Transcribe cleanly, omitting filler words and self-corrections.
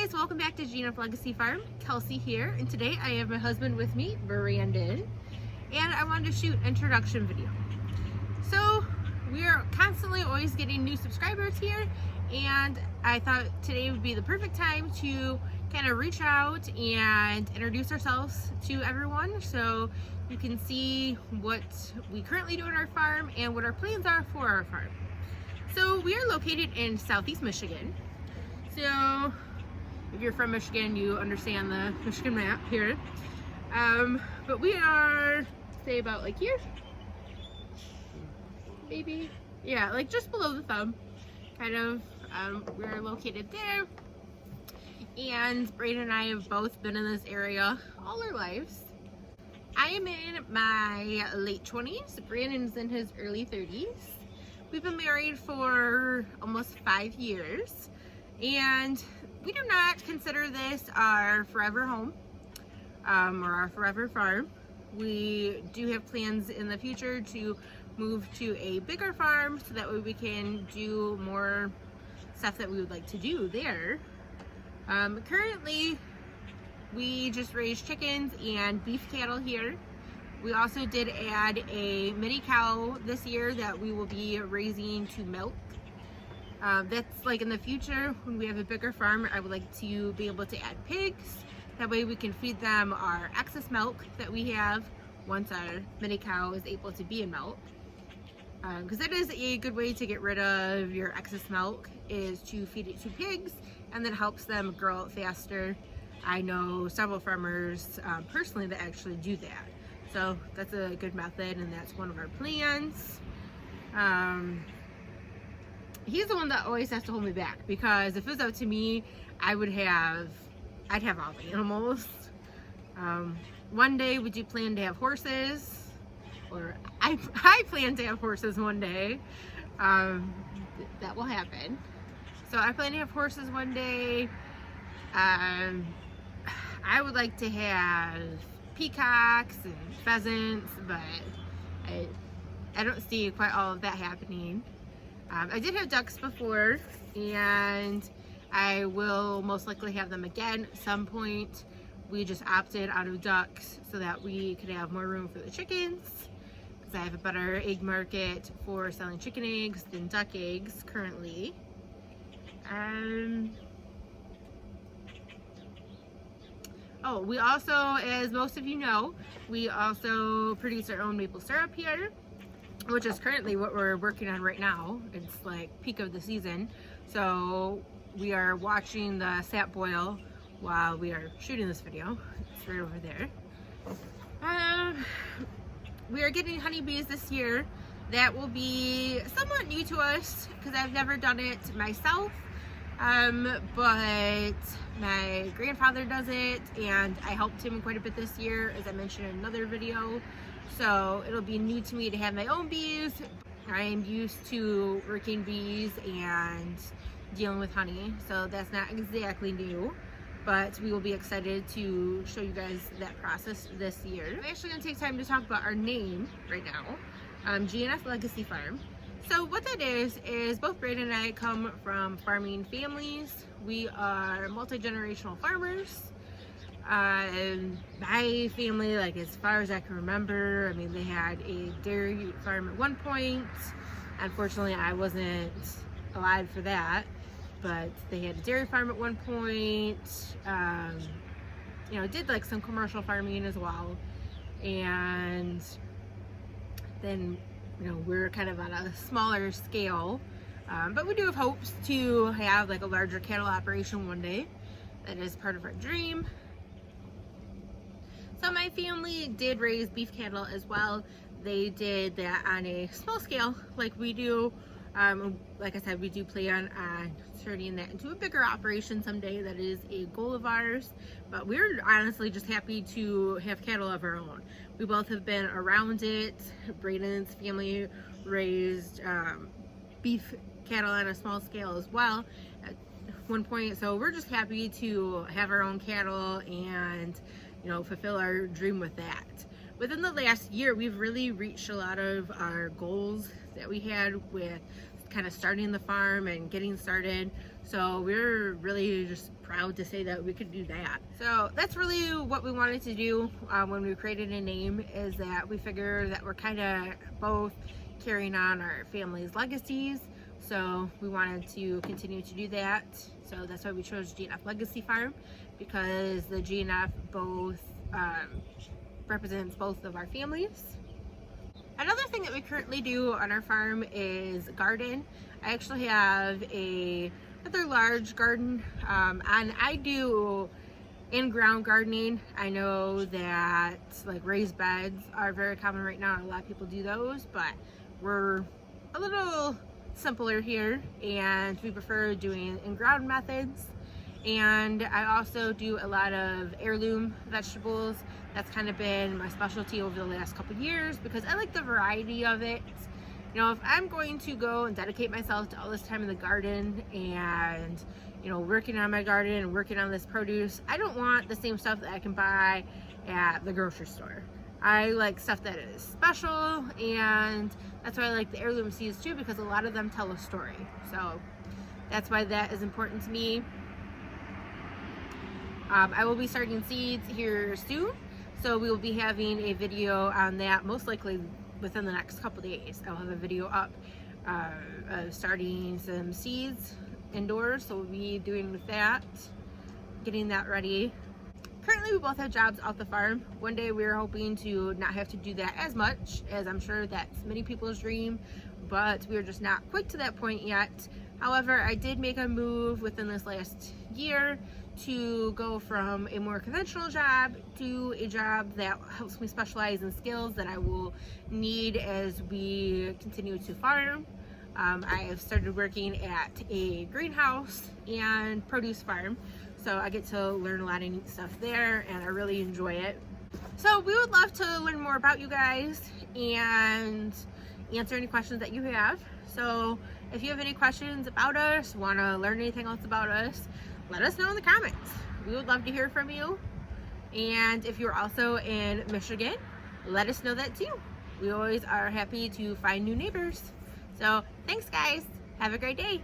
guys, welcome back to Gina Legacy Farm. Kelsey here, and today I have my husband with me, Brandon, and I wanted to shoot an introduction video. So we are constantly always getting new subscribers here, and I thought today would be the perfect time to kind of reach out and introduce ourselves to everyone so you can see what we currently do on our farm and what our plans are for our farm. So we are located in Southeast Michigan. So if you're from Michigan, you understand the Michigan map here. But we are, say, about like here, maybe, yeah, like just below the thumb, kind of. We're located there, and Brandon and I have both been in this area all our lives. I am in my late 20s. Brandon's in his early 30s. We've been married for almost 5 years, and we do not consider this our forever home or our forever farm. We do have plans in the future to move to a bigger farm so that way we can do more stuff that we would like to do there. Currently, we just raise chickens and beef cattle here. We also did add a mini cow this year that we will be raising to milk. That's like in the future when we have a bigger farm. I would like to be able to add pigs. That way we can feed them our excess milk that we have once our mini cow is able to be in milk. Because that is a good way to get rid of your excess milk, is to feed it to pigs, and that helps them grow out faster. I know several farmers personally that actually do that. So that's a good method, and that's one of our plans. He's the one that always has to hold me back, because if it was up to me, I'd have all the animals. One day we do plan to have horses, or I plan to have horses one day. That will happen. So I plan to have horses one day. I would like to have peacocks and pheasants, but I don't see quite all of that happening. I did have ducks before, and I will most likely have them again at some point. We just opted out of ducks so that we could have more room for the chickens, because I have a better egg market for selling chicken eggs than duck eggs currently. Oh, we also, as most of you know, we also produce our own maple syrup here, which is currently what we're working on right now. It's like peak of the season. So we are watching the sap boil while we are shooting this video. It's right over there. We are getting honeybees this year. That will be somewhat new to us because I've never done it myself. But my grandfather does it, and I helped him quite a bit this year, as I mentioned in another video. So it'll be new to me to have my own bees. I am used to working bees and dealing with honey, so that's not exactly new, but we will be excited to show you guys that process this year. I'm actually going to take time to talk about our name right now, GNF Legacy Farm. So what that is both Brandon and I come from farming families. We are multi-generational farmers. My family, like as far as I can remember, I mean, they had a dairy farm at one point. Unfortunately, I wasn't alive for that, but they had a dairy farm at one point. You know, did like some commercial farming as well. And then, you know, we're kind of on a smaller scale, but we do have hopes to have like a larger cattle operation one day. That is part of our dream. So my family did raise beef cattle as well. They did that on a small scale like we do. Like I said, we do plan on turning that into a bigger operation someday. That is a goal of ours, but we're honestly just happy to have cattle of our own. We both have been around it. Brayden's family raised beef cattle on a small scale as well at one point, so we're just happy to have our own cattle and, you know, fulfill our dream with that. Within the last year, we've really reached a lot of our goals that we had with kind of starting the farm and getting started. So we're really just proud to say that we could do that. So that's really what we wanted to do when we created a name, is that we figure that we're kind of both carrying on our family's legacies. So we wanted to continue to do that. So that's why we chose G&F Legacy Farm, because the G&F both represents both of our families. Another thing that we currently do on our farm is garden. I actually have a rather large garden, and I do in-ground gardening. I know that like raised beds are very common right now, and a lot of people do those, but we're a little simpler here and we prefer doing in-ground methods. And I also do a lot of heirloom vegetables. That's kind of been my specialty over the last couple years because I like the variety of it. You know, if I'm going to go and dedicate myself to all this time in the garden and, you know, working on my garden and working on this produce, I don't want the same stuff that I can buy at the grocery store. I like stuff that is special, and that's why I like the heirloom seeds too, because a lot of them tell a story. So that's why that is important to me. I will be starting seeds here soon, so we will be having a video on that most likely within the next couple days. I'll have a video up of starting some seeds indoors, so we'll be doing with that, getting that ready. Currently, we both have jobs off the farm. One day we're hoping to not have to do that as much, as I'm sure that's many people's dream, but we're just not quite to that point yet. However, I did make a move within this last year to go from a more conventional job to a job that helps me specialize in skills that I will need as we continue to farm. I have started working at a greenhouse and produce farm, so I get to learn a lot of neat stuff there, and I really enjoy it. So we would love to learn more about you guys and answer any questions that you have. So if you have any questions about us, want to learn anything else about us, let us know in the comments. We would love to hear from you. And if you're also in Michigan, let us know that too. We always are happy to find new neighbors. So thanks guys. Have a great day.